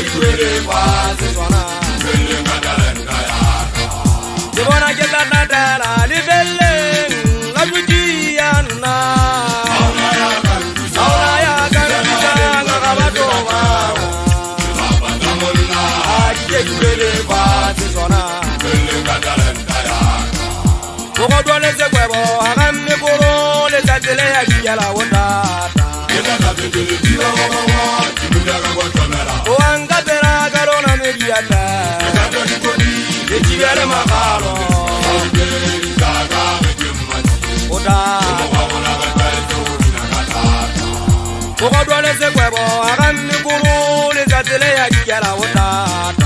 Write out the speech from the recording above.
Jibele Wasi Swana Jibona Jatana Lefelleng Labujiana Saulaya Garisa Gabatoma Jibele Wasi Swana Koko dole se kwebo Hagamne koro Le tatele ya Liala Mabatha Oanga tera garona mediata Ejibele makalo Oda Koko dole se kwebo Hagamne koro Le tatele ya Liala Mabatha